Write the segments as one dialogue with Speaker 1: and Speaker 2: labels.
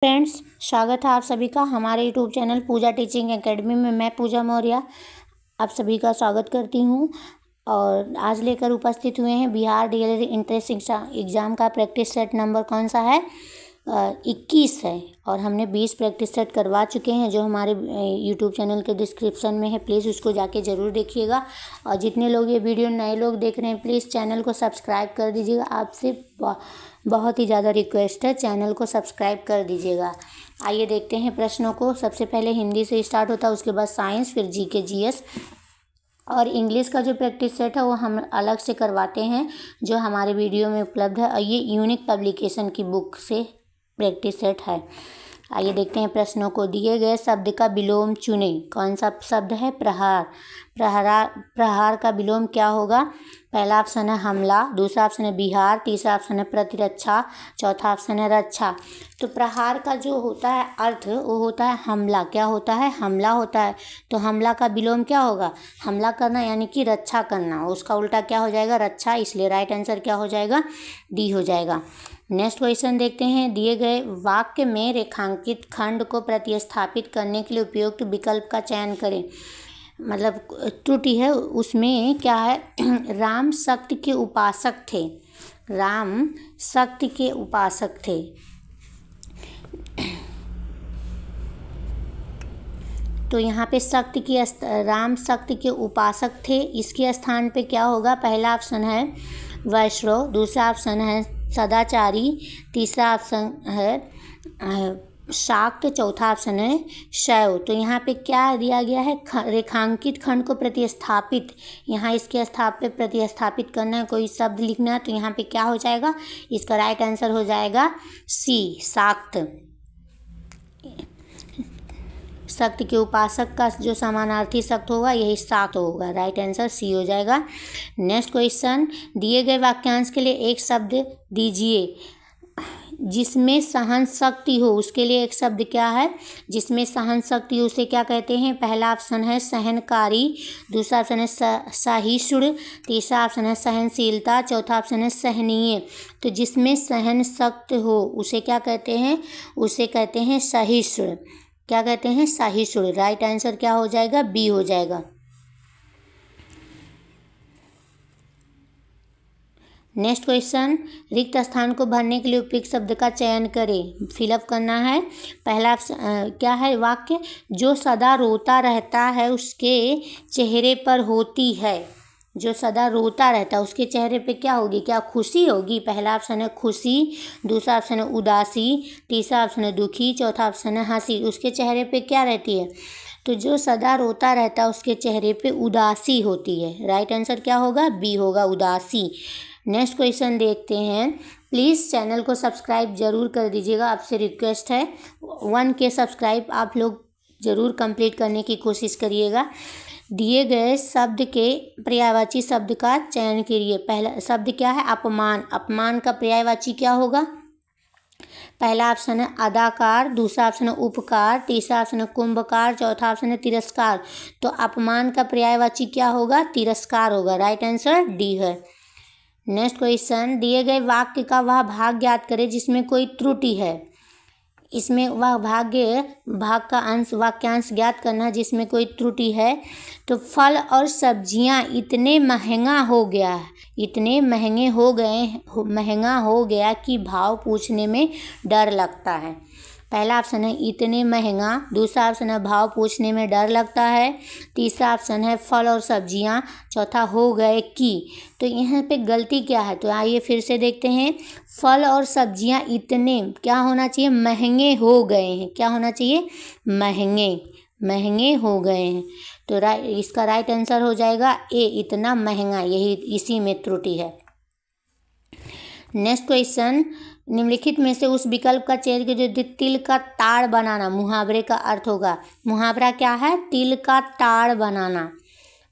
Speaker 1: Friends, स्वागत है आप सभी का हमारे यूट्यूब चैनल पूजा टीचिंग एकेडमी में। मैं पूजा मौर्य आप सभी का स्वागत करती हूँ और आज लेकर उपस्थित हुए हैं बिहार डीएलएड इंट्रेंस एग्ज़ाम का प्रैक्टिस सेट नंबर कौन सा है 21 है और हमने 20 प्रैक्टिस सेट करवा चुके हैं जो हमारे यूट्यूब चैनल के डिस्क्रिप्शन में है। प्लीज़ उसको जाके ज़रूर देखिएगा और जितने लोग ये वीडियो नए लोग देख रहे हैं प्लीज़ चैनल को सब्सक्राइब कर दीजिएगा। आपसे बहुत ही ज़्यादा रिक्वेस्ट है, चैनल को सब्सक्राइब कर दीजिएगा। आइए देखते हैं प्रश्नों को। सबसे पहले हिंदी से स्टार्ट होता है, उसके बाद साइंस, फिर जीके जीएस और इंग्लिश का जो प्रैक्टिस सेट है वो हम अलग से करवाते हैं जो हमारे वीडियो में उपलब्ध है और ये यूनिक पब्लिकेशन की बुक से प्रैक्टिस सेट है। आइए देखते हैं प्रश्नों को। दिए गए शब्द का विलोम चुनें। कौन सा शब्द है? प्रहार। प्रहार का विलोम क्या होगा? पहला ऑप्शन है हमला, दूसरा ऑप्शन है बिहार, तीसरा ऑप्शन है प्रतिरक्षा, चौथा ऑप्शन है रक्षा। तो प्रहार का जो होता है अर्थ वो होता है हमला। क्या होता है? हमला होता है। तो हमला का विलोम क्या होगा? हमला करना यानी कि रक्षा करना। उसका उल्टा क्या हो जाएगा? रक्षा। इसलिए राइट आंसर क्या हो जाएगा? डी हो जाएगा। नेक्स्ट क्वेश्चन देखते हैं। दिए गए वाक्य में रेखांकित खंड को प्रतिस्थापित करने के लिए उपयुक्त विकल्प का चयन करें। मतलब त्रुटि है उसमें क्या है? राम शक्ति के उपासक थे। राम शक्ति के उपासक थे। तो यहाँ पे शक्ति की राम शक्ति के उपासक थे, इसके स्थान पे क्या होगा? पहला ऑप्शन है वैष्णव, दूसरा ऑप्शन है सदाचारी, तीसरा ऑप्शन है शाक्त, चौथा ऑप्शन है शैव। तो यहाँ पे क्या दिया गया है? रेखांकित खंड को प्रतिस्थापित। यहाँ इसके स्थान पे प्रतिस्थापित करना है, कोई शब्द लिखना है। तो यहाँ पे क्या हो जाएगा? इसका राइट आंसर हो जाएगा सी, शाक्त। शक्ति के उपासक का जो समानार्थी शब्द होगा यही शाक्त होगा। राइट आंसर सी हो जाएगा। Next question. दिए गए वाक्यांश के लिए एक शब्द दीजिए जिसमें सहन शक्ति हो। उसके लिए एक शब्द क्या है जिसमें सहन शक्ति हो? उसे क्या कहते हैं? पहला ऑप्शन है सहनकारी, दूसरा ऑप्शन है सहिष्णु, तीसरा ऑप्शन है सहनशीलता, चौथा ऑप्शन है सहनीय। तो जिसमें सहन शक्ति हो उसे क्या कहते हैं? उसे कहते हैं सहिष्णु। क्या कहते हैं? सहिष्णु। राइट आंसर क्या हो जाएगा? बी हो जाएगा। Next question. रिक्त स्थान को भरने के लिए उपयुक्त शब्द का चयन करें। फिलअप करना है। पहला क्या है वाक्य? जो सदा रोता रहता है उसके चेहरे पर होती है। जो सदा रोता रहता है उसके चेहरे पे क्या होगी? क्या खुशी होगी? पहला ऑप्शन है खुशी, दूसरा ऑप्शन है उदासी, तीसरा ऑप्शन है दुखी, चौथा ऑप्शन है हंसी। उसके चेहरे पे क्या रहती है? तो जो सदा रोता रहता है उसके चेहरे पे उदासी होती है। राइट आंसर क्या होगा? बी होगा, उदासी। नेक्स्ट क्वेश्चन देखते हैं। प्लीज़ चैनल को सब्सक्राइब ज़रूर कर दीजिएगा, आपसे रिक्वेस्ट है। 1K सब्सक्राइब आप लोग ज़रूर कंप्लीट करने की कोशिश करिएगा। दिए गए शब्द के पर्यायवाची शब्द का चयन करिए। पहला शब्द क्या है? अपमान। अपमान का पर्यायवाची क्या होगा? पहला ऑप्शन है अदाकार, दूसरा ऑप्शन है उपकार, तीसरा ऑप्शन है कुंभकार, चौथा ऑप्शन है तिरस्कार। तो अपमान का पर्यायवाची क्या होगा? तिरस्कार होगा। राइट आंसर डी है। Next question. दिए गए वाक्य का वह भाग ज्ञात करें जिसमें कोई त्रुटि है। इसमें वह भाग का अंश वाक्यांश ज्ञात करना है जिसमें कोई त्रुटि है। तो फल और सब्जियां इतने महंगा हो गया, इतने महंगा हो गया कि भाव पूछने में डर लगता है। पहला ऑप्शन है इतने महंगा, दूसरा ऑप्शन है भाव पूछने में डर लगता है, तीसरा ऑप्शन है फल और सब्जियां, चौथा हो गए कि। तो यहाँ पे गलती क्या है? तो आइए फिर से देखते हैं। फल और सब्जियां इतने क्या होना चाहिए? महंगे हो गए हैं। क्या होना चाहिए? महंगे हो गए हैं। तो इसका राइट आंसर हो जाएगा ए, इतना महंगा। यही इसी में त्रुटि है। Next question. निम्नलिखित में से उस विकल्प का चयन कीजिए जो तिल का ताड़ बनाना मुहावरे का अर्थ होगा। मुहावरा क्या है? तिल का ताड़ बनाना।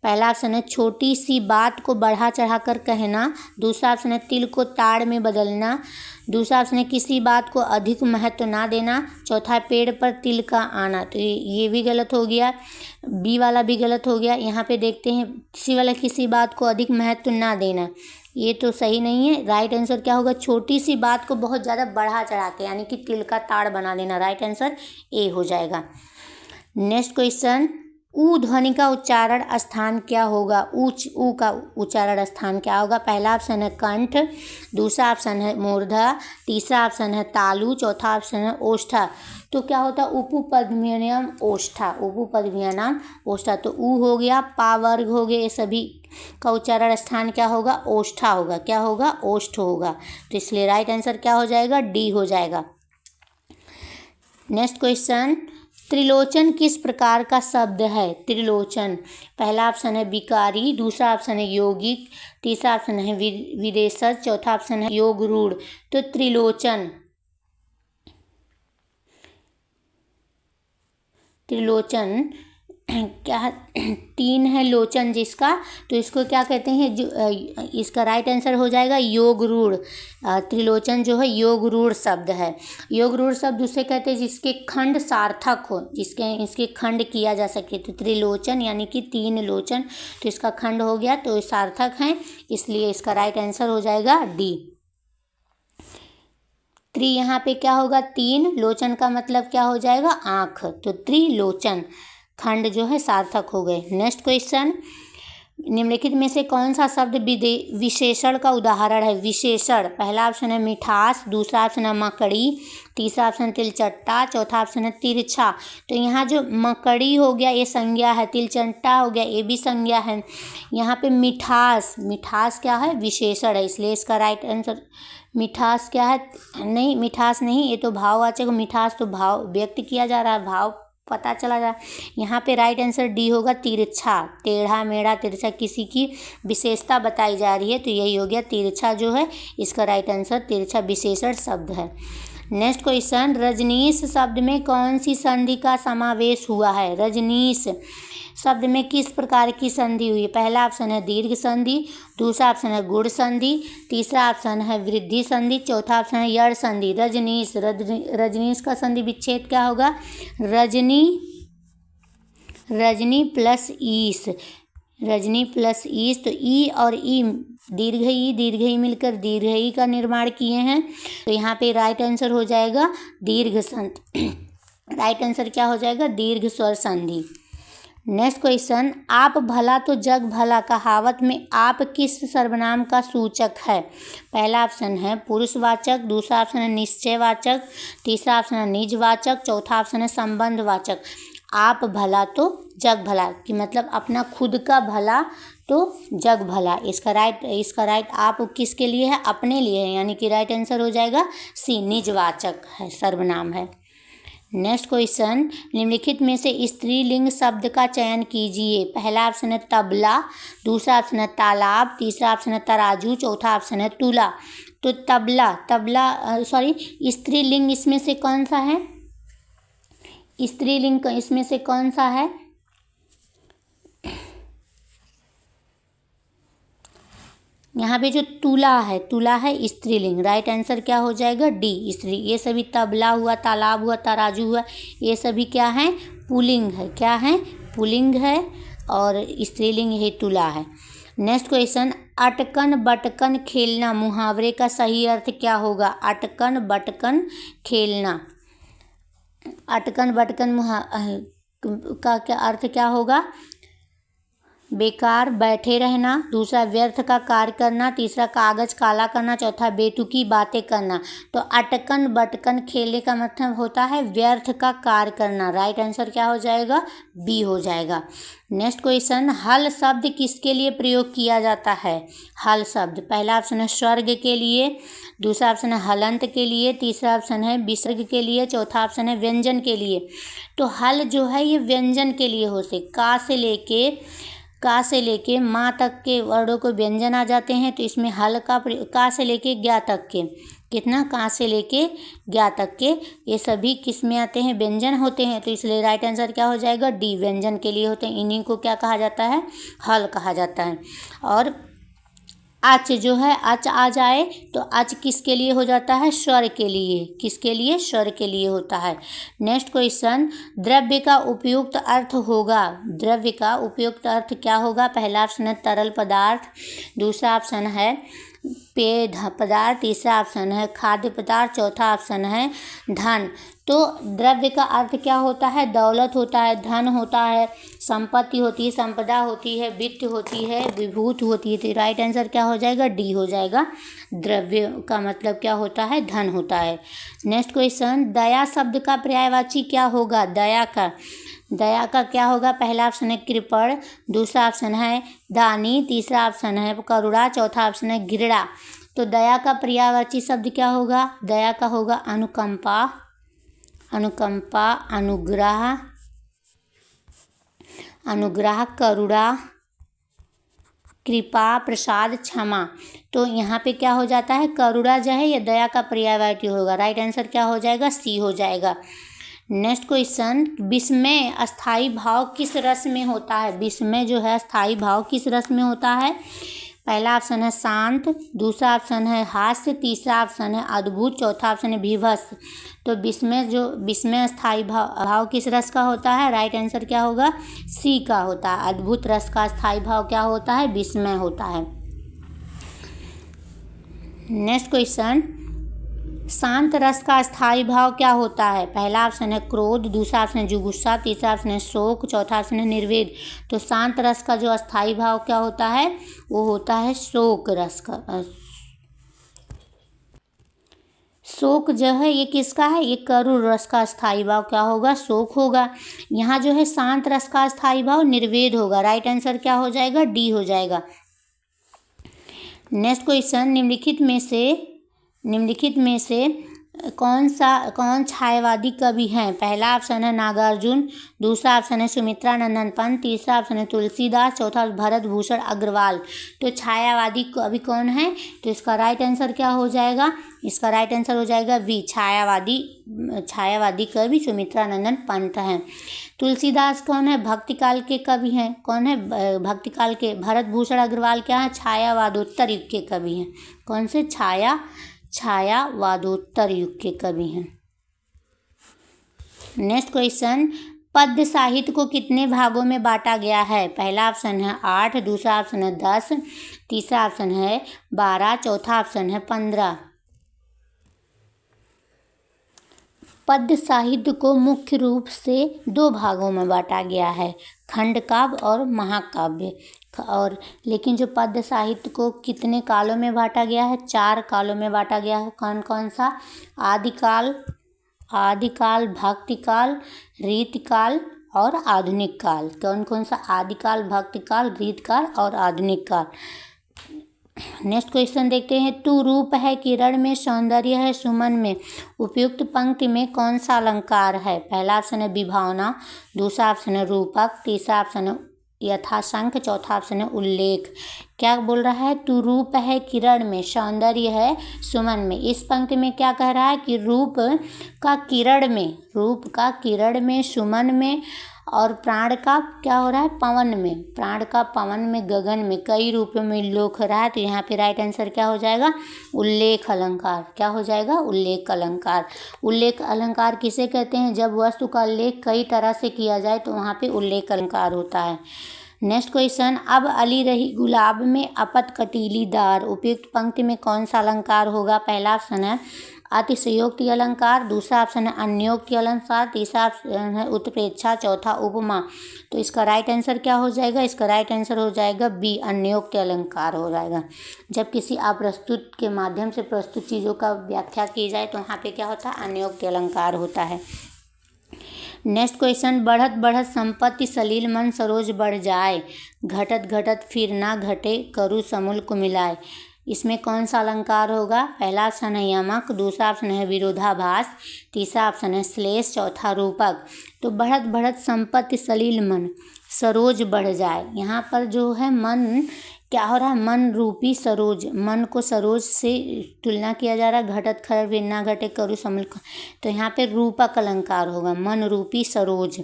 Speaker 1: पहला ऑप्शन है छोटी सी बात को बढ़ा चढ़ा कर कहना, दूसरा ऑप्शन है तिल को ताड़ में बदलना, दूसरा ऑप्शन है किसी बात को अधिक महत्व ना देना। चौथा है पेड़ पर तिल का आना, तो ये भी गलत हो गया। बी वाला भी गलत हो गया। यहाँ पे देखते हैं सी वाला किसी बात को अधिक महत्व ना देना, ये तो सही नहीं है। राइट आंसर क्या होगा, छोटी सी बात को बहुत ज़्यादा बढ़ा चढ़ा के यानी कि तिल का ताड़ बना देना। राइट आंसर ए हो जाएगा। नेक्स्ट क्वेश्चन, ऊ ध्वनि का उच्चारण स्थान क्या होगा। ऊ का उच्चारण स्थान क्या होगा। पहला ऑप्शन है कंठ, दूसरा ऑप्शन है मूर्धा, तीसरा ऑप्शन है तालु, चौथा ऑप्शन है ओष्ठा। तो क्या होता है, उपपद्मनाम ओष्ठा, उपपद्मनाम ओष्ठा। तो ऊ हो गया, पा वर्ग हो गए, ये सभी का उच्चारण स्थान क्या होगा, ओष्ठा होगा। क्या होगा, ओष्ठ होगा। तो इसलिए राइट आंसर क्या हो जाएगा, डी हो जाएगा। नेक्स्ट क्वेश्चन, त्रिलोचन किस प्रकार का शब्द है। त्रिलोचन, पहला ऑप्शन है विकारी, दूसरा ऑप्शन है यौगिक, तीसरा ऑप्शन है विदेशज, चौथा ऑप्शन है योगरूढ़। तो त्रिलोचन क्या तीन है लोचन जिसका, तो इसको क्या कहते हैं, जो इसका राइट आंसर हो जाएगा योगरूढ़। त्रिलोचन जो है योगरूढ़ शब्द है। योगरूढ़ शब्द उसे कहते हैं जिसके खंड सार्थक हो, इसके खंड किया जा सके। तो त्रिलोचन यानी कि तीन लोचन, तो इसका खंड हो गया, तो सार्थक है, इसलिए इसका राइट आंसर हो जाएगा डी। यहाँ पे क्या होगा, तीन, लोचन का मतलब क्या हो जाएगा, आँख, तो त्रिलोचन, खंड जो है सार्थक हो गए। नेक्स्ट क्वेश्चन, निम्नलिखित में से कौन सा शब्द विशेषण का उदाहरण है। विशेषण, पहला ऑप्शन है मिठास, दूसरा ऑप्शन है मकड़ी, तीसरा ऑप्शन तिलचट्टा, चौथा ऑप्शन है तिरछा। तो यहाँ जो मकड़ी हो गया ये संज्ञा है, तिलचट्टा हो गया ये भी संज्ञा है। यहाँ पे मिठास क्या है, विशेषण है, इसलिए इसका राइट आंसर मिठास क्या है, नहीं मिठास नहीं, ये तो भाववाचक, मिठास तो भाव व्यक्त किया जा रहा है, भाव पता चला जा। यहाँ पे राइट आंसर डी होगा, तिरछा, टेढ़ा मेढ़ा तिरछा किसी की विशेषता बताई जा रही है, तो यही हो गया तिरछा जो है, इसका राइट आंसर तिरछा विशेषण शब्द है। नेक्स्ट क्वेश्चन, रजनीश शब्द में कौन सी संधि का समावेश हुआ है। रजनीश शब्द में किस प्रकार की संधि हुई है। पहला ऑप्शन है दीर्घ संधि, दूसरा ऑप्शन है गुण संधि, तीसरा ऑप्शन है वृद्धि संधि, चौथा ऑप्शन है यड़ संधि। रजनीश का संधि विच्छेद क्या होगा, रजनी प्लस ईस, रजनी प्लस ईस, तो ई और ई दीर्घ ई मिलकर दीर्घ ई का निर्माण किए हैं, तो यहाँ पे राइट आंसर हो जाएगा दीर्घ संधि। राइट आंसर क्या हो जाएगा, दीर्घ स्वर संधि। नेक्स्ट क्वेश्चन, आप भला तो जग भला कहावत में आप किस सर्वनाम का सूचक है। पहला ऑप्शन है पुरुषवाचक, दूसरा ऑप्शन है निश्चयवाचक, तीसरा ऑप्शन है निजवाचक, चौथा ऑप्शन है संबंधवाचक। आप भला तो जग भला कि मतलब अपना खुद का भला तो जग भला, इसका राइट आप किसके लिए है, अपने लिए है, यानी कि राइट आंसर हो जाएगा सी, निजवाचक है, सर्वनाम है। नेक्स्ट क्वेश्चन, निम्नलिखित में से स्त्रीलिंग शब्द का चयन कीजिए। पहला ऑप्शन है तबला, दूसरा ऑप्शन है तालाब, तीसरा ऑप्शन है तराजू, चौथा ऑप्शन है तुला। तो स्त्रीलिंग इसमें से कौन सा है, स्त्रीलिंग इसमें से कौन सा है, यहाँ पे जो तुला है स्त्रीलिंग। राइट आंसर क्या हो जाएगा, डी, स्त्री। ये सभी तबला हुआ, तालाब हुआ, तराजू हुआ, ये सभी क्या है, पुल्लिंग है, क्या है, पुल्लिंग है, और स्त्रीलिंग यही तुला है। नेक्स्ट क्वेश्चन, अटकन बटकन खेलना मुहावरे का सही अर्थ क्या होगा। अटकन बटकन खेलना, अटकन बटकन का क्या अर्थ क्या होगा, बेकार बैठे रहना, दूसरा व्यर्थ का कार्य करना, तीसरा कागज काला करना, चौथा बेतुकी बातें करना। तो अटकन बटकन खेलने का मतलब होता है व्यर्थ का कार्य करना। राइट आंसर क्या हो जाएगा, बी हो जाएगा। नेक्स्ट क्वेश्चन, हल शब्द किसके लिए प्रयोग किया जाता है। हल शब्द, पहला ऑप्शन है स्वर्ग के लिए, दूसरा ऑप्शन है हलंत के लिए, तीसरा ऑप्शन है विसर्ग के लिए, चौथा ऑप्शन है व्यंजन के लिए। तो हल जो है ये व्यंजन के लिए हो से का से लेके माँ तक के वर्डों को व्यंजन आ जाते हैं, तो इसमें हल का का से लेके ज्ञा तक के, कितना, का से लेके ज्ञा तक के, ये सभी किस में आते हैं, व्यंजन होते हैं, तो इसलिए राइट आंसर क्या हो जाएगा, डी, व्यंजन के लिए होते हैं। इन्हीं को क्या कहा जाता है, हल कहा जाता है। और अच जो है अच आ जाए तो अच किसके लिए हो जाता है? स्वर के लिए। किसके लिए? स्वर के लिए होता है। नेक्स्ट क्वेश्चन, द्रव्य का उपयुक्त अर्थ होगा। द्रव्य का उपयुक्त अर्थ क्या होगा? पहला ऑप्शन है तरल पदार्थ, दूसरा ऑप्शन है पेय पदार्थ, तीसरा ऑप्शन है खाद्य पदार्थ, चौथा ऑप्शन है धन। तो द्रव्य का अर्थ क्या होता है? दौलत होता है, धन होता है, संपत्ति होती है, संपदा होती है, वित्त होती है, विभूत होती है। तो राइट आंसर क्या हो जाएगा? डी हो जाएगा। द्रव्य का मतलब क्या होता है? धन होता है। नेक्स्ट क्वेश्चन, दया शब्द का पर्यायवाची क्या होगा? दया का क्या होगा? पहला ऑप्शन है कृपण, दूसरा ऑप्शन है दानी, तीसरा ऑप्शन है करुणा, चौथा ऑप्शन है घृणा। तो दया का पर्यायवाची शब्द क्या होगा? दया का होगा अनुकंपा, अनुग्रह, करुणा, कृपा, प्रसाद, क्षमा। तो यहाँ पे क्या हो जाता है? करुणा जो है ये दया का पर्यायवाची होगा। राइट आंसर क्या हो जाएगा? सी हो जाएगा। नेक्स्ट क्वेश्चन, विस्मय अस्थाई भाव किस रस में होता है? विस्मय जो है अस्थाई भाव किस रस में होता है? पहला ऑप्शन है शांत, दूसरा ऑप्शन है हास्य, तीसरा ऑप्शन है अद्भुत, चौथा ऑप्शन है विभत्स। तो विस्मय अस्थाई भाव किस रस का होता है? राइट आंसर क्या होगा? सी का होता है। अद्भुत रस का अस्थाई भाव क्या होता है? विस्मय होता है। नेक्स्ट क्वेश्चन, शांत रस का अस्थाई भाव क्या होता है? पहला ऑप्शन है क्रोध, दूसरा ऑप्शन है जुगुस्सा, तीसरा ऑप्शन है शोक, चौथा ऑप्शन है निर्वेद। तो शांत रस का जो अस्थाई भाव क्या होता है? वो होता है शोक रस का। शोक जो है ये किसका है? ये करुण रस का अस्थाई भाव क्या होगा? शोक होगा। यहाँ जो है शांत रस का अस्थाई भाव निर्वेद होगा। राइट आंसर क्या हो जाएगा? डी हो जाएगा। नेक्स्ट क्वेश्चन, निम्नलिखित में से कौन छायावादी कवि हैं? पहला ऑप्शन है नागार्जुन, दूसरा ऑप्शन है सुमित्रा नंदन पंत, तीसरा ऑप्शन है तुलसीदास, चौथा भरत भूषण अग्रवाल। तो छायावादी कवि कौन है? तो इसका राइट आंसर क्या हो जाएगा? इसका राइट आंसर हो जाएगा वी, छायावादी कवि सुमित्रा नंदन पंत हैं। तुलसीदास कौन है? भक्तिकाल के कवि हैं। कौन है? भक्तिकाल के। भरत भूषण अग्रवाल क्या है? छायावादोत्तर युग के कवि हैं। कौन से? छायावादोत्तर युग के कवि हैं। नेक्स्ट क्वेश्चन, पद्य साहित्य को कितने भागों में बांटा गया है? पहला ऑप्शन है 8, दूसरा ऑप्शन है 10, तीसरा ऑप्शन है 12, चौथा ऑप्शन है 15। पद्य साहित्य को मुख्य रूप से 2 भागों में बांटा गया है, खंड काव्य और महाकाव्य। और लेकिन जो पद्य साहित्य को कितने कालों में बांटा गया है? 4 कालों में बांटा गया है। कौन कौन सा? आदिकाल, भक्तिकाल, रीतिकाल और आधुनिक काल। कौन कौन सा? आदिकाल, भक्तिकाल, रीतिकाल और आधुनिक काल। नेक्स्ट क्वेश्चन देखते हैं, तू रूप है किरण में, सौंदर्य है सुमन में, उपयुक्त पंक्ति में कौन सा अलंकार है? पहला ऑप्शन है विभावना, दूसरा ऑप्शन है रूपक, तीसरा ऑप्शन है यथाशंक, चौथा ऑप्शन है उल्लेख। क्या बोल रहा है? तू रूप है किरण में, सौंदर्य है सुमन में। इस पंक्ति में क्या कह रहा है कि रूप का किरण में, सुमन में, और प्राण का क्या हो रहा है? पवन में। प्राण का पवन में, गगन में, कई रूपों में लोक रहा है। तो यहाँ पे राइट आंसर क्या हो जाएगा? उल्लेख अलंकार। क्या हो जाएगा? उल्लेख अलंकार। उल्लेख अलंकार किसे कहते हैं? जब वस्तु का उल्लेख कई तरह से किया जाए तो वहाँ पे उल्लेख अलंकार होता है। नेक्स्ट क्वेश्चन, अब अली रही गुलाब में अपत कटीली दार, उपयुक्त पंक्ति में कौन सा अलंकार होगा? पहला ऑप्शन है अतिशयोक्ति अलंकार, दूसरा ऑप्शन है अन्योक्ति अलंकार, तीसरा ऑप्शन है उत्प्रेक्षा, चौथा उपमा। तो इसका राइट आंसर क्या हो जाएगा? इसका राइट आंसर हो जाएगा बी, अन्योक्ति अलंकार हो जाएगा। जब किसी अप्रस्तुत के माध्यम से प्रस्तुत चीज़ों का व्याख्या की जाए तो वहाँ पे क्या होता है? अन्योक्ति अलंकार होता है। नेक्स्ट क्वेश्चन, बढ़त बढ़त संपत्ति सलील मन सरोज बढ़ जाए, घटत घटत फिर ना घटे करु समूल को मिलाए। इसमें कौन सा अलंकार होगा? पहला ऑप्शन है यमक, दूसरा ऑप्शन है विरोधाभास, तीसरा ऑप्शन है श्लेष, चौथा रूपक। तो बढ़त बढ़त संपत्ति सलील मन सरोज बढ़ जाए, यहाँ पर जो है मन क्या हो रहा है? मन रूपी सरोज, मन को सरोज से तुलना किया जा रहा है। घटत खर फिर ना घटे करु समूल। तो यहाँ पे रूपक अलंकार होगा, मन रूपी सरोज।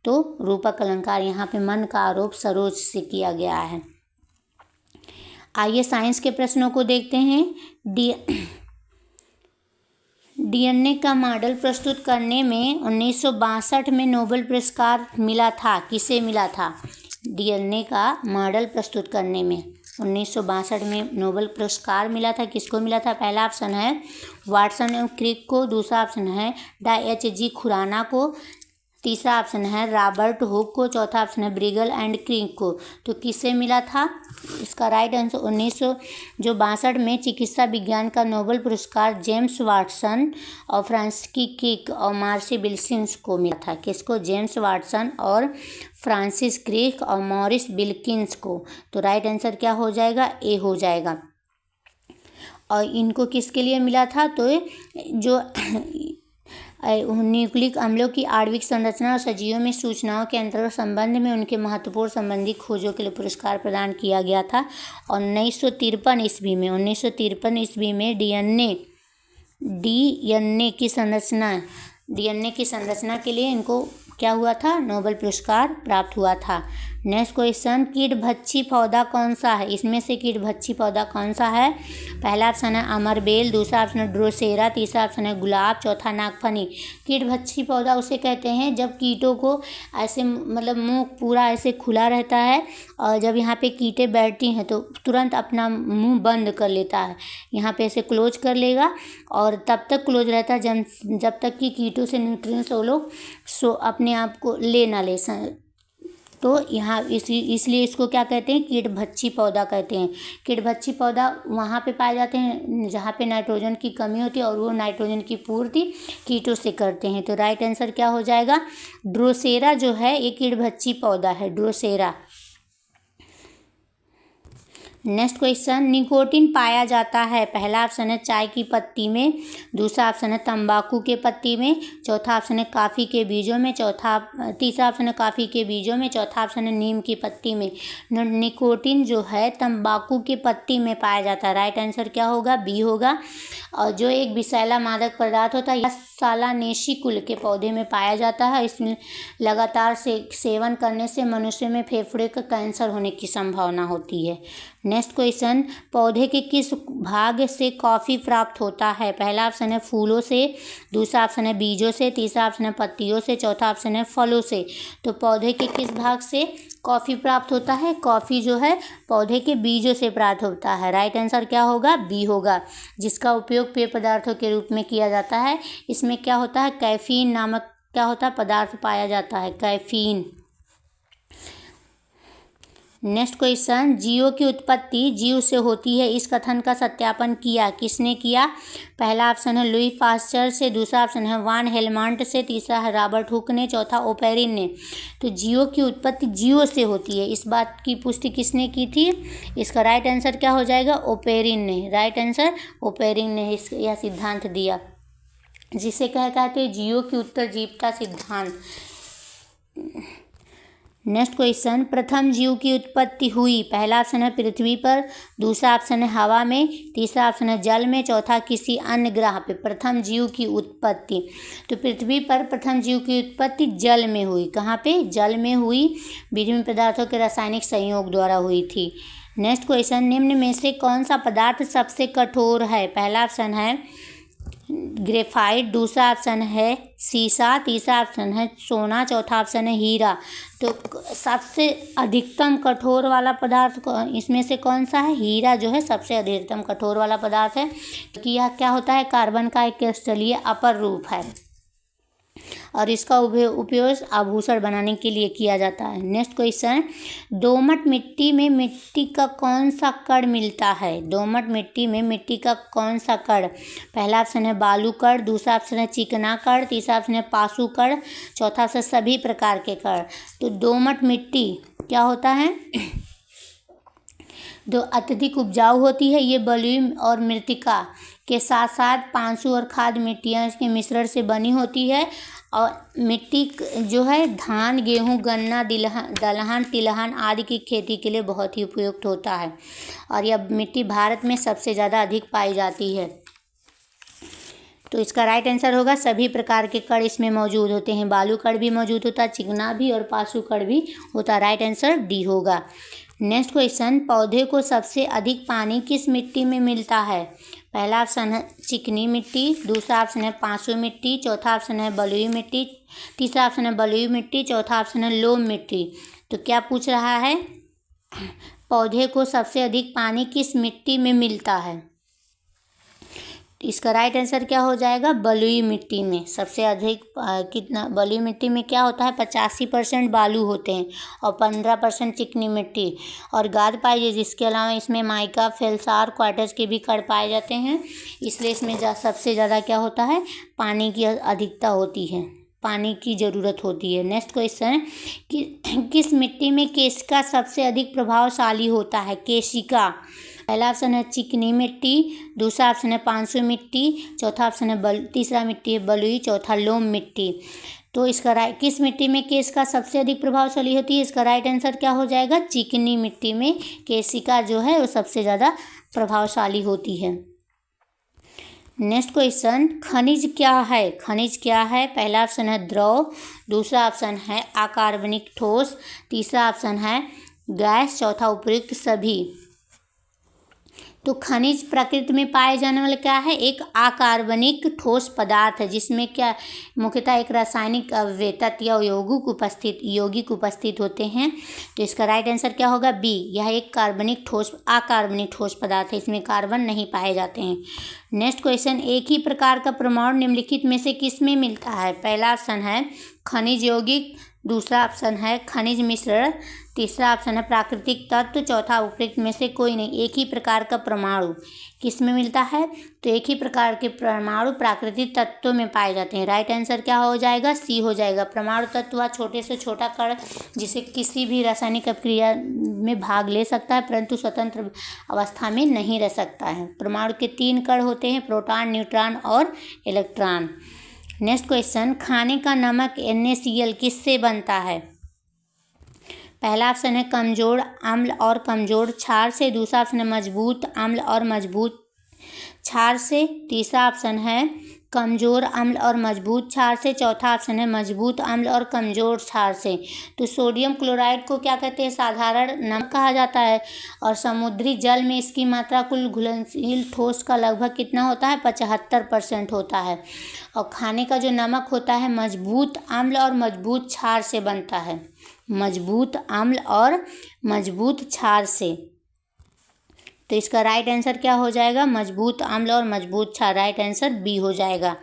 Speaker 1: तो रूपक अलंकार, यहाँ पे मन का आरोप सरोज से किया गया है। आइए साइंस के प्रश्नों को देखते हैं। डीएनए का मॉडल प्रस्तुत करने में 1962 में नोबेल पुरस्कार मिला था। किसे मिला था? डीएनए का मॉडल प्रस्तुत करने में 1962 में नोबेल पुरस्कार मिला था। किसको मिला था? पहला ऑप्शन है वाटसन एवं क्रिक को, दूसरा ऑप्शन है DH खुराना को, तीसरा ऑप्शन है रॉबर्ट हुक को, चौथा ऑप्शन है ब्रिगल एंड क्रिक को। तो किससे मिला था? इसका राइट आंसर 1962 में चिकित्सा विज्ञान का नोबेल पुरस्कार जेम्स वाटसन और फ्रांसिस क्रिक और मॉरिस बिल्किंस को मिला था। किसको? जेम्स वाटसन और फ्रांसिस क्रिक और मॉरिस बिल्किंस को। तो राइट आंसर क्या हो जाएगा? ए हो जाएगा। और इनको किसके लिए मिला था? तो जो न्यूक्लिक अम्लों की आणविक संरचना और सजीवों में सूचनाओं के अंतर संबंध में उनके महत्वपूर्ण संबंधी खोजों के लिए पुरस्कार प्रदान किया गया था। और 1953 ईस्वी में डीएनए की संरचना के लिए इनको क्या हुआ था? नोबेल पुरस्कार प्राप्त हुआ था। नेक्स्ट क्वेश्चन, कीटभक्षी पौधा कौन सा है? इसमें से कीटभक्षी पौधा कौन सा है? पहला ऑप्शन है अमरबेल, दूसरा ऑप्शन है ड्रोसेरा, तीसरा ऑप्शन है गुलाब, चौथा नागफनी। कीटभक्षी पौधा उसे कहते हैं जब कीटों को ऐसे मतलब मुंह पूरा ऐसे खुला रहता है और जब यहाँ पे कीटें बैठती हैं तो तुरंत अपना मुंह बंद कर लेता है, यहाँ पे ऐसे क्लोज कर लेगा और तब तक क्लोज रहता है जब तक कि कीटों से न्यूट्रिएंट्स वो लोग अपने आप को ले ना ले। तो यहाँ इसलिए इसको क्या कहते हैं? कीटभक्षी पौधा कहते हैं। कीटभक्षी पौधा वहाँ पे पाए जाते हैं जहाँ पे नाइट्रोजन की कमी होती है और वो नाइट्रोजन की पूर्ति कीटों से करते हैं। तो राइट आंसर क्या हो जाएगा? ड्रोसेरा जो है ये कीटभक्षी पौधा है, ड्रोसेरा। नेक्स्ट क्वेश्चन, निकोटीन पाया जाता है। पहला ऑप्शन है चाय की पत्ती में, दूसरा ऑप्शन है तंबाकू के पत्ती में, चौथा ऑप्शन है कॉफ़ी के बीजों में, तीसरा ऑप्शन है कॉफ़ी के बीजों में, चौथा ऑप्शन है नीम की पत्ती में। निकोटीन जो है तंबाकू की पत्ती में पाया जाता है। राइट आंसर क्या होगा? बी होगा। और जो एक विषैला मादक पदार्थ होता है यह सालानेसी कुल के पौधे में पाया जाता है। इसमें लगातार सेवन करने से मनुष्य में फेफड़े का कैंसर होने की संभावना होती है। नेक्स्ट क्वेश्चन, पौधे के किस भाग से कॉफ़ी प्राप्त होता है? पहला ऑप्शन है फूलों से, दूसरा ऑप्शन है बीजों से, तीसरा ऑप्शन है पत्तियों से, चौथा ऑप्शन है फलों से। तो पौधे के किस भाग से कॉफ़ी प्राप्त होता है? कॉफ़ी जो है पौधे के बीजों से प्राप्त होता है। राइट आंसर क्या होगा? बी होगा, जिसका उपयोग पेय पदार्थों के रूप में किया जाता है। इसमें क्या होता है? कैफीन नामक क्या होता है? पदार्थ पाया जाता है, कैफीन। नेक्स्ट क्वेश्चन, जीवों की उत्पत्ति जीव से होती है, इस कथन का सत्यापन किसने किया? पहला ऑप्शन है लुई पास्चर से, दूसरा ऑप्शन है वान हेलमांट से, तीसरा है रॉबर्ट हुक ने, चौथा ओपेरिन ने। तो जीवों की उत्पत्ति जीवों से होती है, इस बात की पुष्टि किसने की थी? इसका राइट आंसर क्या हो जाएगा? ओपेरिन ने। राइट आंसर ओपेरिन ने यह सिद्धांत दिया, जिसे कहते हैं जीवों की उत्तरजीविता सिद्धांत। नेक्स्ट क्वेश्चन, प्रथम जीव की उत्पत्ति हुई। पहला ऑप्शन है पृथ्वी पर, दूसरा ऑप्शन है हवा में, तीसरा ऑप्शन है जल में, चौथा किसी अन्य ग्रह पे। प्रथम जीव की उत्पत्ति, तो पृथ्वी पर प्रथम जीव की उत्पत्ति जल में हुई। कहाँ पे? जल में हुई, विभिन्न पदार्थों के रासायनिक संयोग द्वारा हुई थी। नेक्स्ट क्वेश्चन, निम्न में से कौन सा पदार्थ सबसे कठोर है? पहला ऑप्शन है ग्रेफाइट, दूसरा ऑप्शन है सीसा, तीसरा ऑप्शन है सोना, चौथा ऑप्शन है हीरा। तो सबसे अधिकतम कठोर वाला पदार्थ इसमें से कौन सा है? हीरा जो है सबसे अधिकतम कठोर वाला पदार्थ है, क्योंकि यह क्या होता है? कार्बन का एक क्रिस्टलीय अपर रूप है और इसका उपयोग आभूषण बनाने के लिए किया जाता है। नेक्स्ट क्वेश्चन, दोमट मिट्टी में मिट्टी का कौन सा कण मिलता है? दोमट मिट्टी में मिट्टी का कौन सा कण? पहला ऑप्शन है बालू कण, दूसरा ऑप्शन है चिकना कण, तीसरा ऑप्शन है पासु कण, चौथा ऑप्शन सभी प्रकार के कण। तो दोमट मिट्टी क्या होता है? जो अत्यधिक उपजाऊ होती है, ये बलुई और मृतिका के साथ साथ पांसु और खाद मिट्टियाँ के मिश्रण से बनी होती है। और मिट्टी जो है धान, गेहूँ, गन्ना, दलहन, तिलहन आदि की खेती के लिए बहुत ही उपयुक्त होता है और यह मिट्टी भारत में सबसे ज़्यादा अधिक पाई जाती है। तो इसका राइट आंसर होगा सभी प्रकार के कण इसमें मौजूद होते हैं। बालू कण भी मौजूद होता है, चिकना भी और पासु कण भी होता। राइट आंसर डी होगा। नेक्स्ट क्वेश्चन, पौधे को सबसे अधिक पानी किस मिट्टी में मिलता है? पहला ऑप्शन है चिकनी मिट्टी, दूसरा ऑप्शन है पासु मिट्टी, चौथा ऑप्शन है बलुई मिट्टी, तीसरा ऑप्शन है बलुई मिट्टी, चौथा ऑप्शन है लोम मिट्टी। तो क्या पूछ रहा है? पौधे को सबसे अधिक पानी किस मिट्टी में मिलता है? इसका राइट आंसर क्या हो जाएगा? बलुई मिट्टी में सबसे अधिक कितना? बलुई मिट्टी में क्या होता है? 85% बालू होते हैं और 15% चिकनी मिट्टी और गाद पाई जाती है। जिसके अलावा इसमें माइका, फेल्सार, क्वार्टज के भी कण पाए जाते हैं। इसलिए इसमें सबसे ज़्यादा क्या होता है? पानी की अधिकता होती है, पानी की ज़रूरत होती है। नेक्स्ट क्वेश्चन है कि किस मिट्टी में केशिका सबसे अधिक प्रभावशाली होता है? केशिका, पहला ऑप्शन है चिकनी मिट्टी, दूसरा ऑप्शन है पांचू मिट्टी, चौथा ऑप्शन है तीसरा मिट्टी है बलुई, चौथा लोम मिट्टी। तो इसका किस मिट्टी में केशिका सबसे अधिक प्रभावशाली होती है? इसका राइट आंसर क्या हो जाएगा? चिकनी मिट्टी में केशिका जो है वो सबसे ज़्यादा प्रभावशाली होती है। नेक्स्ट क्वेश्चन, खनिज क्या है? खनिज क्या है? पहला ऑप्शन है द्रव, दूसरा ऑप्शन है अकार्बनिक ठोस, तीसरा ऑप्शन है गैस, चौथा उपयुक्त सभी। तो खनिज प्रकृति में पाए जाने वाला क्या है? एक अकार्बनिक ठोस पदार्थ है जिसमें क्या मुख्यतः एक रासायनिक तत्व या यौगिक उपस्थित होते हैं। तो इसका राइट आंसर क्या होगा? बी। यह एक अकार्बनिक ठोस पदार्थ है, इसमें कार्बन नहीं पाए जाते हैं। नेक्स्ट क्वेश्चन, एक ही प्रकार का परमाणु निम्नलिखित में से किस में मिलता है? पहला ऑप्शन है खनिज यौगिक, दूसरा ऑप्शन है खनिज मिश्रण, तीसरा ऑप्शन है प्राकृतिक तत्व, चौथा उपयुक्त में से कोई नहीं। एक ही प्रकार का परमाणु किस में मिलता है? तो एक ही प्रकार के परमाणु प्राकृतिक तत्वों में पाए जाते हैं। राइट आंसर क्या हो जाएगा? सी हो जाएगा। परमाणु तत्व छोटे से छोटा कण जिसे किसी भी रासायनिक अभिक्रिया में भाग ले सकता है परंतु स्वतंत्र अवस्था में नहीं रह सकता है। परमाणु के 3 कण होते हैं, प्रोटॉन, न्यूट्रॉन और इलेक्ट्रॉन। नेक्स्ट क्वेश्चन, खाने का नमक NaCl किससे बनता है? पहला ऑप्शन है कमजोर अम्ल और कमजोर क्षार से, दूसरा ऑप्शन है मजबूत अम्ल और मजबूत क्षार से, तीसरा ऑप्शन है कमजोर अम्ल और मजबूत क्षार से, चौथा ऑप्शन है मजबूत अम्ल और कमजोर क्षार से। तो सोडियम क्लोराइड को क्या कहते हैं? साधारण नमक कहा जाता है और समुद्री जल में इसकी मात्रा कुल घुलनशील ठोस का लगभग कितना होता है? 75% होता है। और खाने का जो नमक होता है मजबूत अम्ल और मजबूत क्षार से बनता है, मजबूत अम्ल और मजबूत क्षार से। तो इसका राइट आंसर क्या हो जाएगा? मजबूत अम्ल और मजबूत क्षार। राइट आंसर बी हो जाएगा।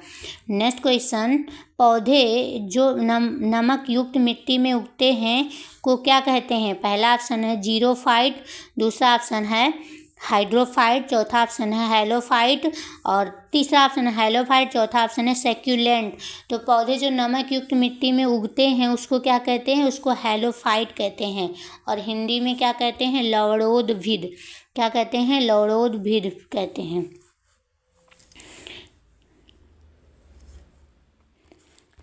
Speaker 1: नेक्स्ट क्वेश्चन, पौधे जो नमक युक्त मिट्टी में उगते हैं को क्या कहते हैं? पहला ऑप्शन है जीरोफाइट, दूसरा ऑप्शन है हाइड्रोफाइट, चौथा ऑप्शन है हेलोफाइट और तीसरा ऑप्शन है हेलोफाइट, चौथा ऑप्शन है सेक्यूलेंट। तो पौधे जो नमक युक्त मिट्टी में उगते हैं उसको क्या कहते हैं? उसको हेलोफाइट कहते हैं और हिंदी में क्या कहते हैं? लवणोद्भिद। क्या कहते हैं? लवणोद्भिद कहते हैं।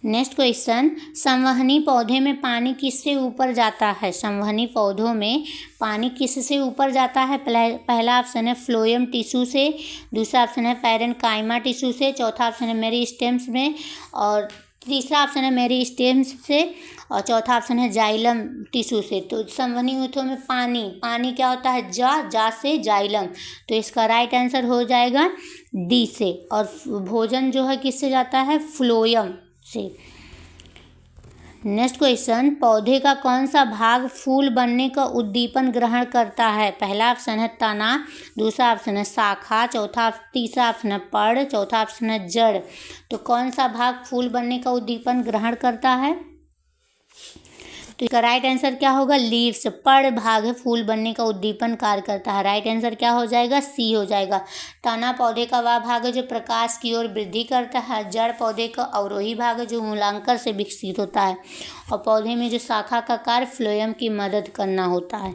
Speaker 1: नेक्स्ट क्वेश्चन, संवहनी पौधे में पानी किससे ऊपर जाता है? संवहनी पौधों में पानी किससे ऊपर जाता है? पहला ऑप्शन है फ्लोएम टिश्यू से, दूसरा ऑप्शन है पैरेन्काइमा टिश्यू से, चौथा ऑप्शन है मेरिस्टेम्स में और तीसरा ऑप्शन है मेरिस्टेम्स से और चौथा ऑप्शन है जाइलम टिश्यू से। तो संवहनी ऊतकों में पानी क्या होता है? जा से जाइलम। तो इसका राइट आंसर हो जाएगा डी से। और भोजन जो है किससे जाता है? फ्लोएम से। नेक्स्ट क्वेश्चन, पौधे का कौन सा भाग फूल बनने का उद्दीपन ग्रहण करता है? पहला ऑप्शन है तना, दूसरा ऑप्शन है शाखा, तीसरा ऑप्शन है पड़, चौथा ऑप्शन है जड़। तो कौन सा भाग फूल बनने का उद्दीपन ग्रहण करता है? तो इसका राइट आंसर क्या होगा? लीव्स। पड़ भाग है फूल बनने का उद्दीपन कार्य करता है। राइट आंसर क्या हो जाएगा? सी हो जाएगा। तना पौधे का वह भाग है जो प्रकाश की ओर वृद्धि करता है। जड़ पौधे का अवरोही भाग है जो मूलांकर से विकसित होता है और पौधे में जो शाखा का कार्य फ्लोएम की मदद करना होता है।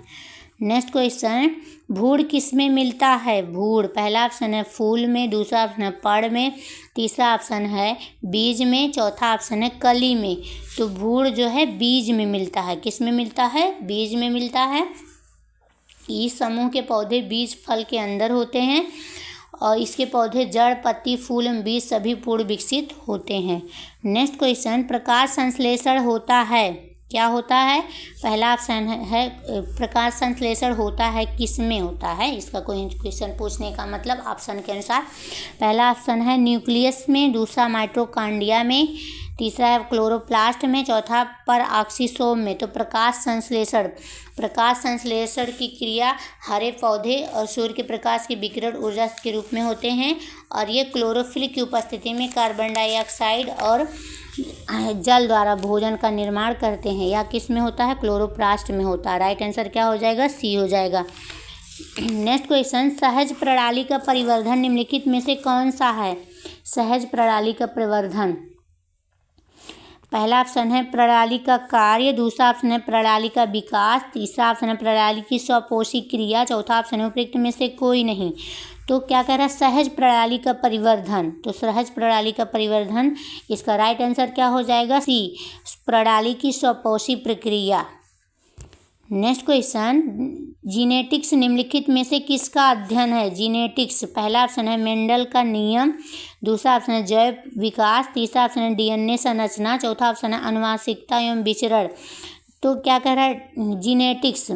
Speaker 1: नेक्स्ट क्वेश्चन, भूड़ किस में मिलता है? भूड़, पहला ऑप्शन है फूल में, दूसरा ऑप्शन है पड़ में, तीसरा ऑप्शन है बीज में, चौथा ऑप्शन है कली में। तो भूड़ जो है बीज में मिलता है। किस में मिलता है? बीज में मिलता है। ई समूह के पौधे बीज फल के अंदर होते हैं और इसके पौधे जड़, पत्ती, फूल एवं बीज सभी पूर्ण विकसित होते हैं। नेक्स्ट क्वेश्चन, प्रकाश संश्लेषण होता है, क्या होता है? पहला ऑप्शन है प्रकाश संश्लेषण होता है किस में होता है? इसका कोई क्वेश्चन पूछने का मतलब ऑप्शन के अनुसार पहला ऑप्शन है न्यूक्लियस में, दूसरा माइटोकॉन्ड्रिया में, तीसरा है क्लोरोप्लास्ट में, चौथा पर ऑक्सीसोम में। तो प्रकाश संश्लेषण की क्रिया हरे पौधे और सूर्य के प्रकाश की विकिरण ऊर्जा के रूप में होते हैं और ये क्लोरोफिल की उपस्थिति में कार्बन डाइऑक्साइड और जल द्वारा भोजन का निर्माण करते हैं। यह किस में होता है? क्लोरोप्लास्ट में होता है। राइट आंसर क्या हो जाएगा? सी हो जाएगा। नेक्स्ट क्वेश्चन, सहज प्रणाली का परिवर्धन निम्नलिखित में से कौन सा है? सहज प्रणाली का परिवर्धन, पहला ऑप्शन है प्रणाली का कार्य, दूसरा ऑप्शन है प्रणाली का विकास, तीसरा ऑप्शन है प्रणाली की स्वपोषी क्रिया, चौथा ऑप्शन है उपयुक्त में से कोई नहीं। तो क्या कह रहा है? सहज प्रणाली का परिवर्धन। तो सहज प्रणाली का परिवर्धन, इसका राइट आंसर क्या हो जाएगा? सी, प्रणाली की स्वपोषी प्रक्रिया। नेक्स्ट क्वेश्चन, जीनेटिक्स निम्नलिखित में से किसका अध्ययन है? जीनेटिक्स, पहला ऑप्शन है मेंडल का नियम, दूसरा ऑप्शन है जैव विकास, तीसरा ऑप्शन है डीएनए संरचना, चौथा ऑप्शन है आनुवंशिकता एवं विचरण। तो क्या कह रहा है? जीनेटिक्स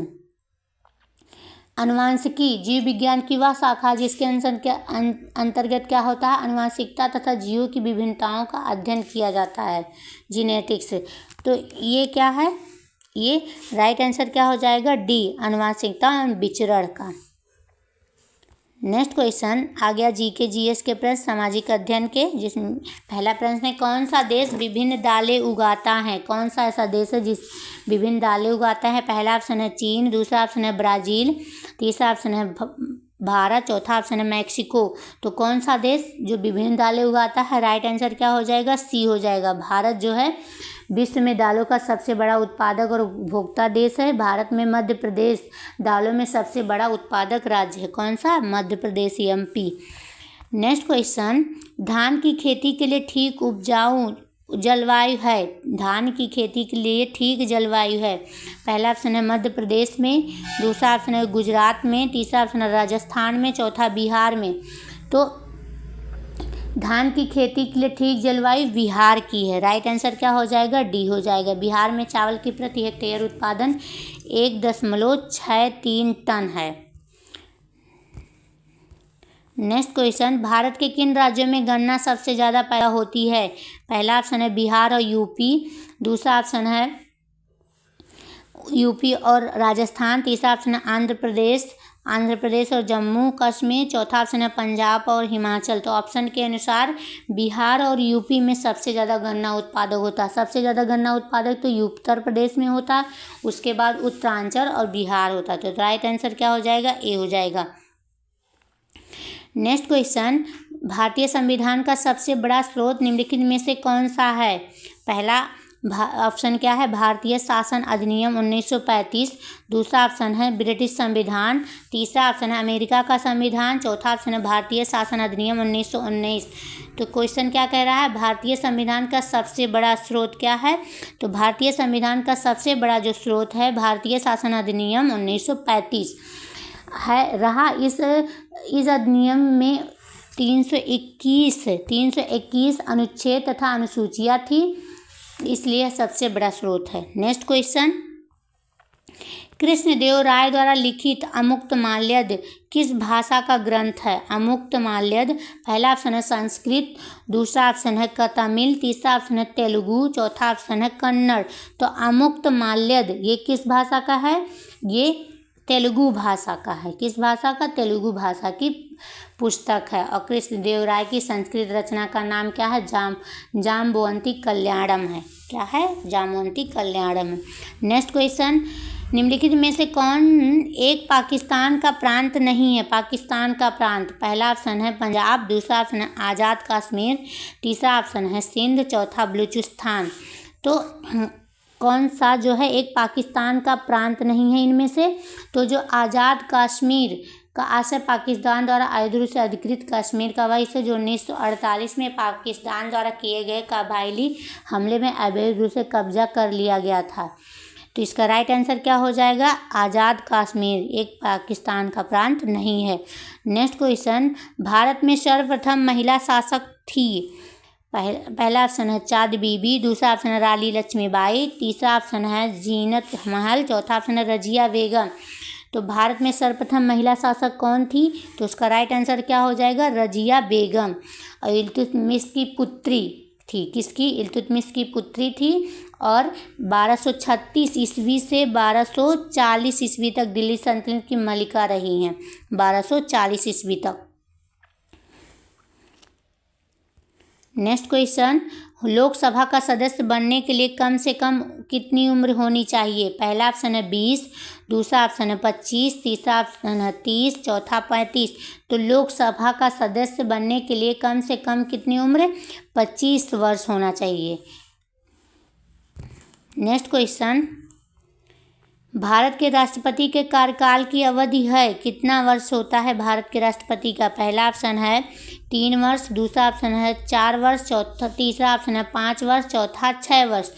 Speaker 1: आनुवंशिकी जीव विज्ञान की वह शाखा जिसके अंतर्गत क्या होता है? आनुवंशिकता तथा जीवों की विभिन्नताओं का अध्ययन किया जाता है, जीनेटिक्स। तो ये क्या है? ये राइट आंसर क्या हो जाएगा? डी, आनुवंशिकता एवं विचरण का। नेक्स्ट क्वेश्चन आ गया जीके जीएस के प्रश्न सामाजिक अध्ययन के, जिसमें पहला प्रश्न है कौन सा देश विभिन्न दालें उगाता है? कौन सा ऐसा देश है जिस विभिन्न दालें उगाता है? पहला ऑप्शन है चीन, दूसरा ऑप्शन है ब्राज़ील, तीसरा ऑप्शन है भारत, चौथा ऑप्शन है मैक्सिको। तो कौन सा देश जो विभिन्न दालें उगाता है? राइट आंसर क्या हो जाएगा? सी हो जाएगा। भारत जो है विश्व में दालों का सबसे बड़ा उत्पादक और उपभोक्ता देश है। भारत में मध्य प्रदेश दालों में सबसे बड़ा उत्पादक राज्य है। कौन सा? Madhya Pradesh, MP. Next question, धान की खेती के लिए ठीक उपजाऊ जलवायु है? धान की खेती के लिए ठीक जलवायु है, पहला ऑप्शन है मध्य प्रदेश में, दूसरा ऑप्शन है गुजरात में, तीसरा ऑप्शन है राजस्थान में, चौथा बिहार में। तो धान की खेती के लिए ठीक जलवायु बिहार की है। राइट आंसर क्या हो जाएगा? डी हो जाएगा। बिहार में चावल की प्रति हेक्टेयर उत्पादन 1.63 टन है। नेक्स्ट क्वेश्चन, भारत के किन राज्यों में गन्ना सबसे ज़्यादा पैदा होती है? पहला ऑप्शन है बिहार और यूपी, दूसरा ऑप्शन है यूपी और राजस्थान, तीसरा ऑप्शन है आंध्र प्रदेश और जम्मू कश्मीर, चौथा ऑप्शन है पंजाब और हिमाचल। तो ऑप्शन के अनुसार बिहार और यूपी में सबसे ज़्यादा गन्ना उत्पादक होता है। सबसे ज़्यादा गन्ना उत्पादक तो उत्तर प्रदेश में होता है, उसके बाद उत्तरांचल और बिहार होता है। तो राइट आंसर क्या हो जाएगा? ए हो जाएगा। नेक्स्ट क्वेश्चन, भारतीय संविधान का सबसे बड़ा स्रोत निम्नलिखित में से कौन सा है? पहला ऑप्शन क्या है? भारतीय शासन अधिनियम 1935, दूसरा ऑप्शन है ब्रिटिश संविधान, तीसरा ऑप्शन है अमेरिका का संविधान, चौथा ऑप्शन है भारतीय शासन अधिनियम 1919। तो क्वेश्चन क्या कह रहा है? भारतीय संविधान का सबसे बड़ा स्रोत क्या है? तो भारतीय संविधान का सबसे बड़ा जो स्रोत है भारतीय शासन अधिनियम 1935 है रहा। इस अधिनियम में 321 अनुच्छेद तथा अनुसूचियाँ थी, इसलिए सबसे बड़ा स्रोत है। नेक्स्ट क्वेश्चन, कृष्णदेव राय द्वारा लिखित अमुक्तमाल्यद किस भाषा का ग्रंथ है? अमुक्तमाल्यद, पहला ऑप्शन है संस्कृत, दूसरा ऑप्शन है तमिल, तीसरा ऑप्शन है तेलुगु, चौथा ऑप्शन है कन्नड़। तो अमुक्तमाल्यद ये किस भाषा का है? ये तेलुगु भाषा का है। किस भाषा का? तेलुगु भाषा की पुस्तक है। और कृष्णदेव राय की संस्कृत रचना का नाम क्या है? जाम्बवंती कल्याणम है। क्या है? जाम्बवंती कल्याणम है। नेक्स्ट क्वेश्चन, निम्नलिखित में से कौन एक पाकिस्तान का प्रांत नहीं है? पाकिस्तान का प्रांत, पहला ऑप्शन है पंजाब, दूसरा ऑप्शन है आज़ाद कश्मीर, तीसरा ऑप्शन है सिंध, चौथा बलूचिस्तान। तो कौन सा जो है एक पाकिस्तान का प्रांत नहीं है इनमें से? तो जो आज़ाद कश्मीर का आशय पाकिस्तान द्वारा अवैध रूप से अधिकृत कश्मीर का वही से जो 1948 में पाकिस्तान द्वारा किए गए कबायली हमले में अवैध रूप से कब्जा कर लिया गया था। तो इसका राइट आंसर क्या हो जाएगा? आज़ाद कश्मीर एक पाकिस्तान का प्रांत नहीं है। नेक्स्ट क्वेश्चन, भारत में सर्वप्रथम महिला शासक थी। पहला ऑप्शन है चाँद बीबी, दूसरा ऑप्शन है रानी लक्ष्मीबाई, तीसरा ऑप्शन है जीनत महल, चौथा ऑप्शन है रजिया बेगम। तो भारत में सर्वप्रथम महिला शासक कौन थी? तो उसका राइट आंसर क्या हो जाएगा? रजिया बेगम। और इल्तुतमिश की पुत्री थी। किसकी? इल्तुतमिश की पुत्री थी। और 1236 ईस्वी से 1240 ईस्वी तक दिल्ली सल्तनत की मलिका रही हैं। 1240 ईस्वी तक। नेक्स्ट क्वेश्चन, लोकसभा का सदस्य बनने के लिए कम से कम कितनी उम्र होनी चाहिए? पहला ऑप्शन है 20, दूसरा ऑप्शन है 25, तीसरा ऑप्शन है 30, चौथा 35। तो लोकसभा का सदस्य बनने के लिए कम से कम कितनी उम्र? 25 वर्ष होना चाहिए। नेक्स्ट क्वेश्चन, भारत के राष्ट्रपति के कार्यकाल की अवधि है कितना वर्ष होता है भारत के राष्ट्रपति का? पहला ऑप्शन है 3 वर्ष, दूसरा ऑप्शन है 4 वर्ष, तीसरा ऑप्शन है 5 वर्ष, चौथा 6 वर्ष।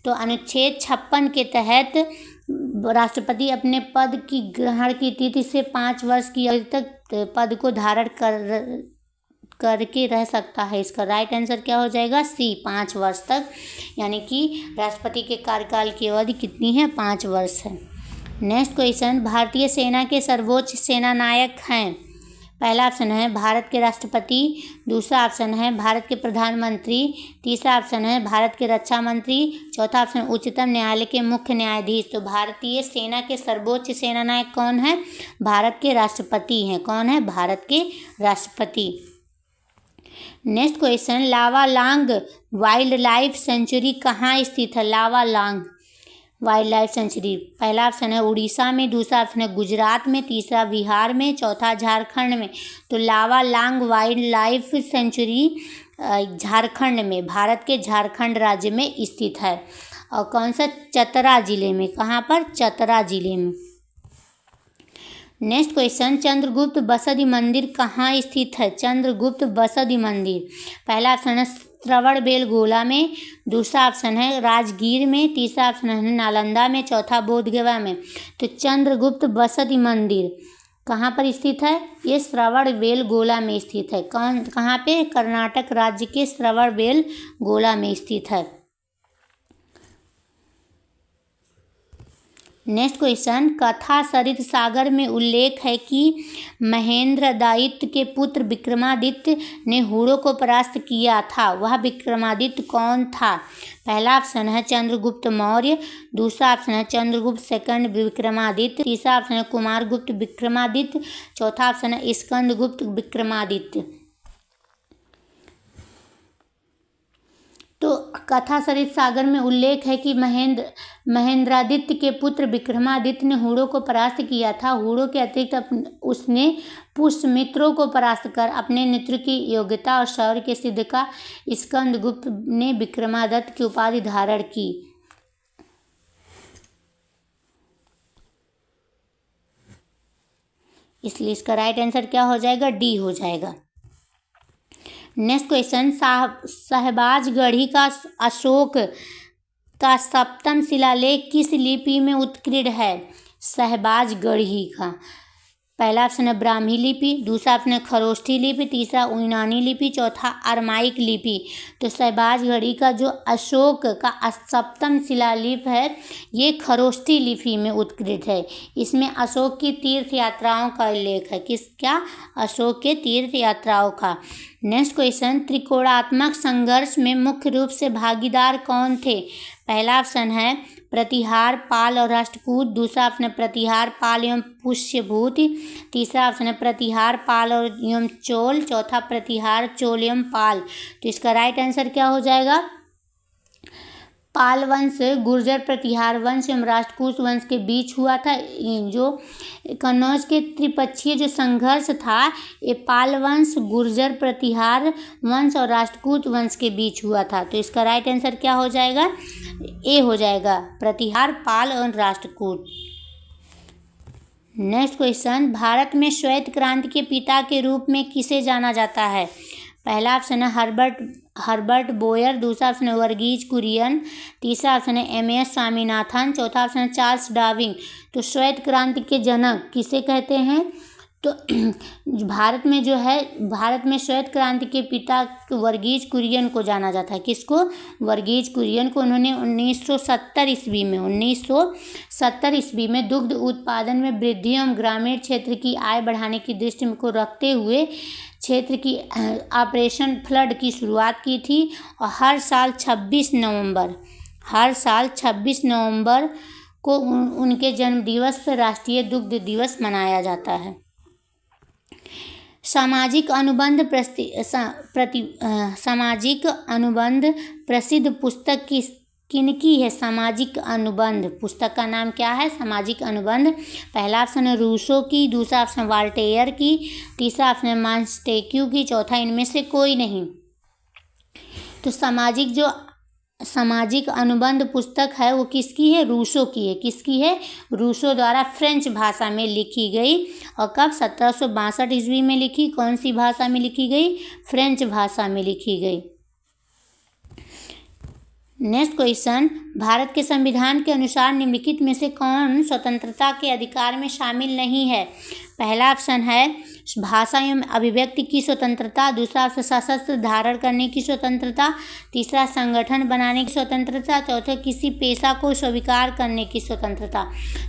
Speaker 1: तो अनुच्छेद 56 के तहत राष्ट्रपति अपने पद की ग्रहण की तिथि से 5 वर्ष की अवधि तक पद को धारण करके रह सकता है। इसका राइट आंसर क्या हो जाएगा? सी, 5 वर्ष तक। यानी कि राष्ट्रपति के कार्यकाल की अवधि कितनी है? 5 वर्ष है। नेक्स्ट क्वेश्चन, भारतीय सेना के सर्वोच्च सेनानायक हैं। पहला ऑप्शन है भारत के राष्ट्रपति, दूसरा ऑप्शन है भारत के प्रधानमंत्री, तीसरा ऑप्शन है भारत के रक्षा मंत्री, चौथा ऑप्शन उच्चतम न्यायालय के मुख्य न्यायाधीश। तो भारतीय सेना के सर्वोच्च सेनानायक कौन है? भारत के राष्ट्रपति हैं। कौन है? भारत के राष्ट्रपति। Next question, Lawalong wildlife sanctuary कहाँ स्थित है? लावालांग वाइल्ड लाइफ सेंचुरी, पहला ऑप्शन है उड़ीसा में, दूसरा ऑप्शन है गुजरात में, तीसरा बिहार में, चौथा झारखंड में। तो लावालांग वाइल्ड लाइफ सेंचुरी झारखंड में, भारत के झारखंड राज्य में स्थित है। और कौन सा? चतरा जिले में। कहाँ पर? चतरा जिले में। नेक्स्ट क्वेश्चन, चंद्रगुप्त बसदि मंदिर कहाँ स्थित है? चंद्रगुप्त बसदि मंदिर, पहला ऑप्शन है श्रवणबेलगोला में, दूसरा ऑप्शन है राजगीर में, तीसरा ऑप्शन है नालंदा में, चौथा बोधगया में। तो चंद्रगुप्त बसदि मंदिर कहाँ पर स्थित है? ये श्रवणबेलगोला में स्थित है। कहाँ पे? कर्नाटक राज्य के श्रवणबेलगोला में स्थित है। नेक्स्ट क्वेश्चन, कथा सरित सागर में उल्लेख है कि महेंद्रदायित्य के पुत्र विक्रमादित्य ने हुड़ों को परास्त किया था। वह विक्रमादित्य कौन था? पहला ऑप्शन है चंद्रगुप्त मौर्य, दूसरा ऑप्शन है चंद्रगुप्त सेकंड विक्रमादित्य, तीसरा ऑप्शन है कुमारगुप्त विक्रमादित्य, चौथा ऑप्शन है स्कंदगुप्त विक्रमादित्य। तो कथा सरित सागर में उल्लेख है कि महेंद्रादित्य के पुत्र विक्रमादित्य ने हुड़ों को परास्त किया था। हुड़ों के अतिरिक्त उसने पुष्यमित्रों को परास्त कर अपने नेतृत्व की योग्यता और शौर्य के सिद्ध का स्कंदगुप्त ने विक्रमादित्य की उपाधि धारण की। इसलिए इसका राइट आंसर क्या हो जाएगा? डी हो जाएगा। नेक्स्ट क्वेश्चन, शहबाजगढ़ी का अशोक का सप्तम शिलालेख किस लिपि में उत्कीर्ण है? शहबाजगढ़ी का, पहला ऑप्शन है ब्राह्मी लिपि, दूसरा ऑप्शन है खरोष्ठी लिपि, तीसरा यूनानी लिपि, चौथा अरमाइक लिपि। तो शहबाजगढ़ी का जो अशोक का सप्तम शिलालेख है ये खरोष्ठी लिपि में उत्कीर्ण है। इसमें अशोक की तीर्थ यात्राओं का उल्लेख है। क्या? अशोक के तीर्थ यात्राओं का। नेक्स्ट क्वेश्चन, त्रिकोणात्मक संघर्ष में मुख्य रूप से भागीदार कौन थे? पहला ऑप्शन है प्रतिहार पाल और राष्ट्रकूट, दूसरा ऑप्शन है प्रतिहार पाल एवं पुष्यभूत, तीसरा ऑप्शन है प्रतिहार पाल और एवं चोल, चौथा प्रतिहार चोल एवं पाल। तो इसका राइट आंसर क्या हो जाएगा? पाल वंश गुर्जर प्रतिहार वंश एवं राष्ट्रकूट वंश के बीच हुआ था। जो कन्नौज के त्रिपक्षीय जो संघर्ष था ये पाल वंश, गुर्जर प्रतिहार वंश और राष्ट्रकूट वंश के बीच हुआ था। तो इसका राइट आंसर क्या हो जाएगा? ए हो जाएगा, प्रतिहार पाल और राष्ट्रकूट। नेक्स्ट क्वेश्चन, भारत में श्वेत क्रांति के पिता के रूप में किसे जाना जाता है? पहला ऑप्शन है हर्बर्ट बोयर, दूसरा ऑप्शन है वर्गीज कुरियन, तीसरा ऑप्शन है एम.एस. स्वामीनाथन, चौथा ऑप्शन है चार्ल्स डार्विन। तो श्वेत क्रांति के जनक किसे कहते हैं? तो भारत में जो है, भारत में श्वेत क्रांति के पिता वर्गीज कुरियन को जाना जाता है। किसको? वर्गीज कुरियन को। उन्होंने 1970 ईस्वी में दुग्ध उत्पादन में वृद्धि एवं ग्रामीण क्षेत्र की आय बढ़ाने की दृष्टि को रखते हुए क्षेत्र की ऑपरेशन फ्लड की शुरुआत की थी। और हर साल 26 नवंबर को उनके जन्म दिवस पर राष्ट्रीय दुग्ध दिवस मनाया जाता है। सामाजिक अनुबंध प्रसिद्ध पुस्तक किनकी है? सामाजिक अनुबंध पुस्तक का नाम क्या है? सामाजिक अनुबंध। पहला ऑप्शन है रूसो की, दूसरा ऑप्शन वाल्टेयर की, तीसरा ऑप्शन है मॉन्टेस्क्यू की, चौथा इनमें से कोई नहीं। तो सामाजिक अनुबंध पुस्तक है वो किसकी है? रूसो की है। किसकी है? रूसो द्वारा फ्रेंच भाषा में लिखी गई। और कब? 1762 ईस्वी में लिखी। कौन सी भाषा में लिखी गई? फ्रेंच भाषा में लिखी गई। नेक्स्ट क्वेश्चन, भारत के संविधान के अनुसार निम्नलिखित में से कौन स्वतंत्रता के अधिकार में शामिल नहीं है? पहला ऑप्शन है भाषा एवं अभिव्यक्ति की स्वतंत्रता, दूसरा ऑप्शन सशस्त्र धारण करने की स्वतंत्रता, तीसरा संगठन बनाने की स्वतंत्रता, चौथा किसी पेशा को स्वीकार करने की स्वतंत्रता।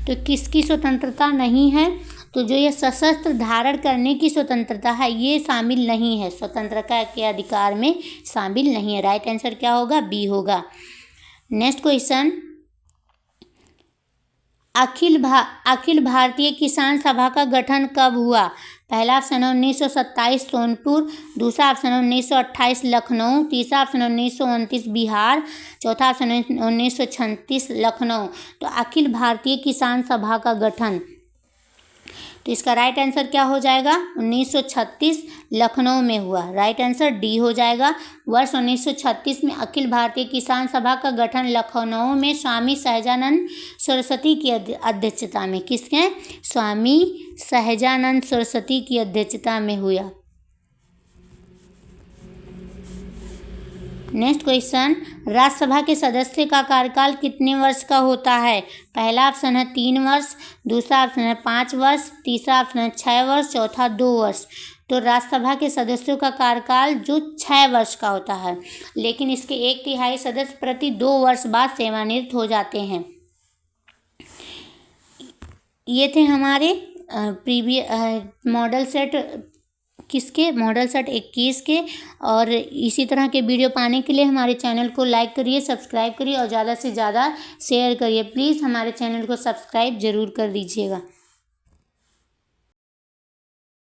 Speaker 1: तो किसकी स्वतंत्रता नहीं है? तो जो ये सशस्त्र धारण करने की स्वतंत्रता है ये शामिल नहीं है, स्वतंत्रता के अधिकार में शामिल नहीं है। राइट आंसर क्या होगा? बी होगा। नेक्स्ट क्वेश्चन, अखिल भारतीय किसान सभा का गठन कब हुआ? पहला ऑप्शन है 1927 सोनपुर, दूसरा ऑप्शन है 1928 लखनऊ, तीसरा ऑप्शन है 1929 बिहार, चौथा ऑप्शन है 1936 लखनऊ। तो अखिल भारतीय किसान सभा का गठन, तो इसका राइट आंसर क्या हो जाएगा? 1936 लखनऊ में हुआ। राइट आंसर डी हो जाएगा। वर्ष 1936 में अखिल भारतीय किसान सभा का गठन लखनऊ में स्वामी सहजानंद सरस्वती की अध्यक्षता में, किसके? स्वामी सहजानंद सरस्वती की अध्यक्षता में हुआ। नेक्स्ट क्वेश्चन, राज्यसभा के सदस्य का कार्यकाल कितने वर्ष का होता है? पहला ऑप्शन है 3 वर्ष, दूसरा ऑप्शन है 5 वर्ष, तीसरा ऑप्शन है 6 वर्ष, चौथा 2 वर्ष। तो राज्यसभा के सदस्यों का कार्यकाल जो 6 वर्ष का होता है, लेकिन इसके 1/3 सदस्य प्रति 2 वर्ष बाद सेवानिवृत्त हो जाते हैं। ये थे हमारे मॉडल सेट किसके? मॉडल सेट 21 के। और इसी तरह के वीडियो पाने के लिए हमारे चैनल को लाइक करिए, सब्सक्राइब करिए और ज़्यादा से ज़्यादा शेयर करिए। प्लीज़ हमारे चैनल को सब्सक्राइब ज़रूर कर दीजिएगा।